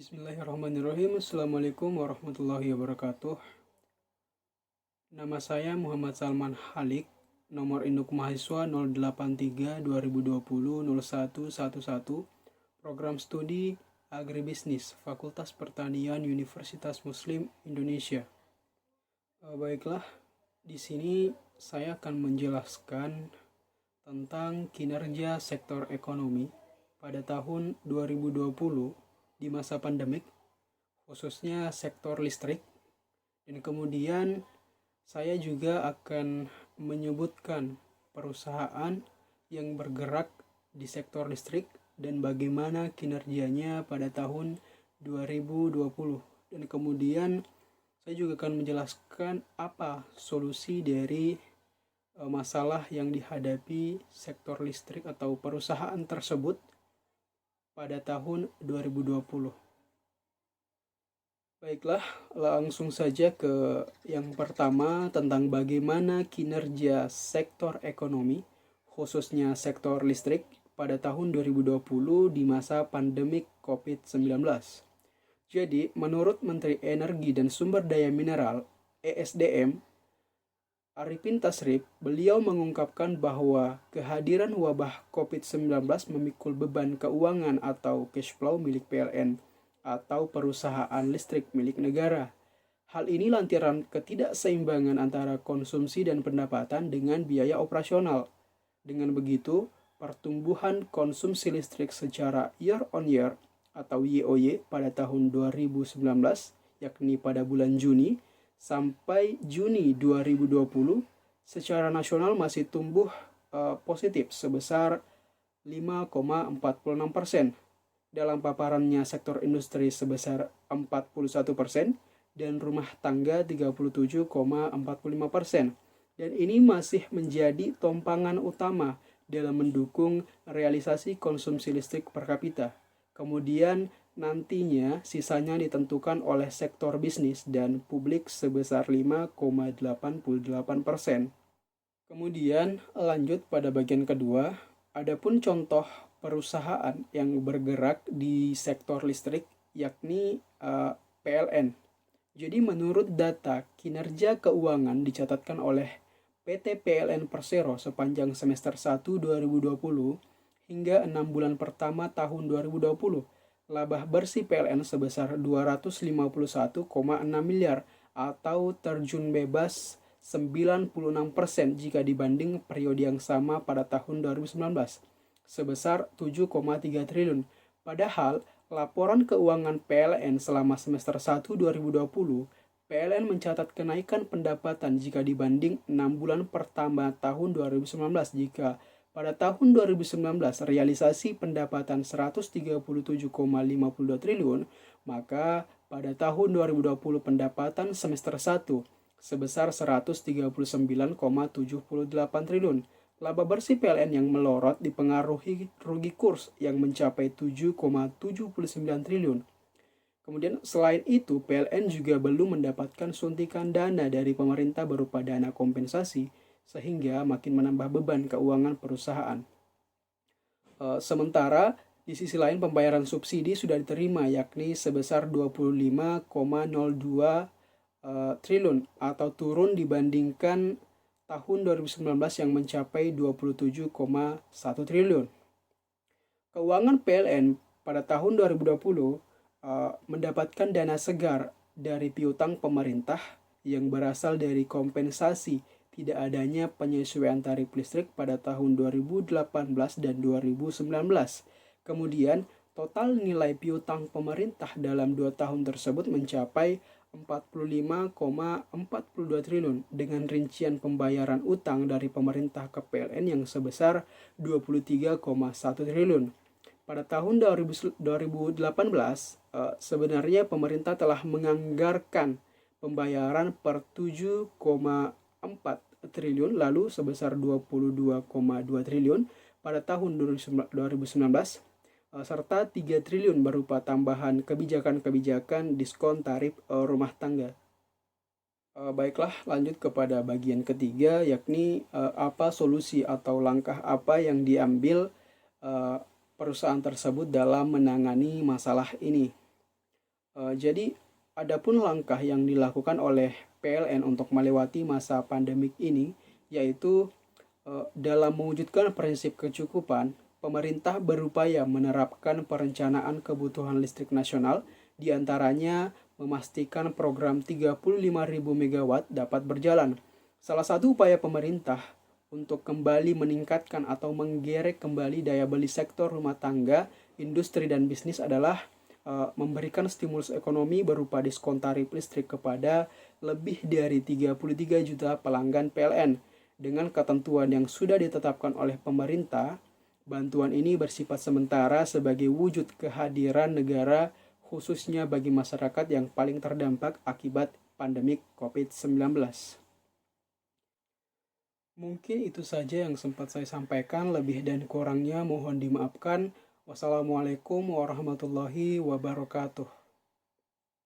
Bismillahirrahmanirrahim. Assalamualaikum warahmatullahi wabarakatuh. Nama saya Muhammad Salman Halik. Nomor induk mahasiswa 083 2020 0111. Program studi Agribisnis Fakultas Pertanian Universitas Muslim Indonesia. Baiklah, di sini saya akan menjelaskan tentang kinerja sektor ekonomi pada tahun 2020 di masa pandemik, khususnya sektor listrik. Dan kemudian saya juga akan menyebutkan perusahaan yang bergerak di sektor listrik dan bagaimana kinerjanya pada tahun 2020. Dan kemudian saya juga akan menjelaskan apa solusi dari masalah yang dihadapi sektor listrik atau perusahaan tersebut pada tahun 2020. Baiklah, langsung saja ke yang pertama tentang bagaimana kinerja sektor ekonomi, khususnya sektor listrik pada tahun 2020 di masa pandemik COVID-19. Jadi, menurut Menteri Energi dan Sumber Daya Mineral (ESDM) Arifin Tasrif, beliau mengungkapkan bahwa kehadiran wabah COVID-19 memikul beban keuangan atau cash flow milik PLN atau perusahaan listrik milik negara. Hal ini lantaran ketidakseimbangan antara konsumsi dan pendapatan dengan biaya operasional. Dengan begitu, pertumbuhan konsumsi listrik secara year on year atau YOY pada tahun 2019, yakni pada bulan Juni sampai Juni 2020, secara nasional masih tumbuh positif sebesar 5,46%. Dalam paparannya sektor industri sebesar 41% dan rumah tangga 37,45%. Dan ini masih menjadi tompangan utama dalam mendukung realisasi konsumsi listrik per kapita. Kemudian nantinya sisanya ditentukan oleh sektor bisnis dan publik sebesar 5,88%. Kemudian lanjut pada bagian kedua, adapun contoh perusahaan yang bergerak di sektor listrik yakni PLN. Jadi menurut data kinerja keuangan dicatatkan oleh PT PLN Persero sepanjang semester 1 2020 hingga 6 bulan pertama tahun 2020, laba bersih PLN sebesar 251,6 miliar atau terjun bebas 96% jika dibanding periode yang sama pada tahun 2019, sebesar 7,3 triliun. Padahal, laporan keuangan PLN selama semester 1 2020, PLN mencatat kenaikan pendapatan jika dibanding 6 bulan pertama tahun 2019 jika pada tahun 2019 realisasi pendapatan 137,52 triliun, maka pada tahun 2020 pendapatan semester 1 sebesar 139,78 triliun. Laba bersih PLN yang melorot dipengaruhi rugi kurs yang mencapai 7,79 triliun. Kemudian selain itu, PLN juga belum mendapatkan suntikan dana dari pemerintah berupa dana kompensasi, sehingga makin menambah beban keuangan perusahaan. Sementara di sisi lain pembayaran subsidi sudah diterima yakni sebesar 25,02 triliun atau turun dibandingkan tahun 2019 yang mencapai 27,1 triliun. Keuangan PLN pada tahun 2020 mendapatkan dana segar dari piutang pemerintah yang berasal dari kompensasi tidak adanya penyesuaian tarif listrik pada tahun 2018 dan 2019. Kemudian, total nilai piutang pemerintah dalam 2 tahun tersebut mencapai 45,42 triliun dengan rincian pembayaran utang dari pemerintah ke PLN yang sebesar 23,1 triliun. Pada tahun 2018, sebenarnya pemerintah telah menganggarkan pembayaran per 7,4 triliun lalu sebesar 22,2 triliun pada tahun 2019 serta 3 triliun berupa tambahan kebijakan-kebijakan diskon tarif rumah tangga. Baiklah, lanjut kepada bagian ketiga yakni apa solusi atau langkah apa yang diambil perusahaan tersebut dalam menangani masalah ini. Jadi, adapun langkah yang dilakukan oleh PLN untuk melewati masa pandemik ini, yaitu dalam mewujudkan prinsip kecukupan, pemerintah berupaya menerapkan perencanaan kebutuhan listrik nasional, diantaranya memastikan program 35.000 megawatt dapat berjalan. Salah satu upaya pemerintah untuk kembali meningkatkan atau menggerek kembali daya beli sektor rumah tangga, industri, dan bisnis adalah memberikan stimulus ekonomi berupa diskon tarif listrik kepada lebih dari 33 juta pelanggan PLN. Dengan ketentuan yang sudah ditetapkan oleh pemerintah, bantuan ini bersifat sementara sebagai wujud kehadiran negara khususnya bagi masyarakat yang paling terdampak akibat pandemik COVID-19. Mungkin itu saja yang sempat saya sampaikan, lebih dan kurangnya mohon dimaafkan. Wassalamualaikum warahmatullahi wabarakatuh.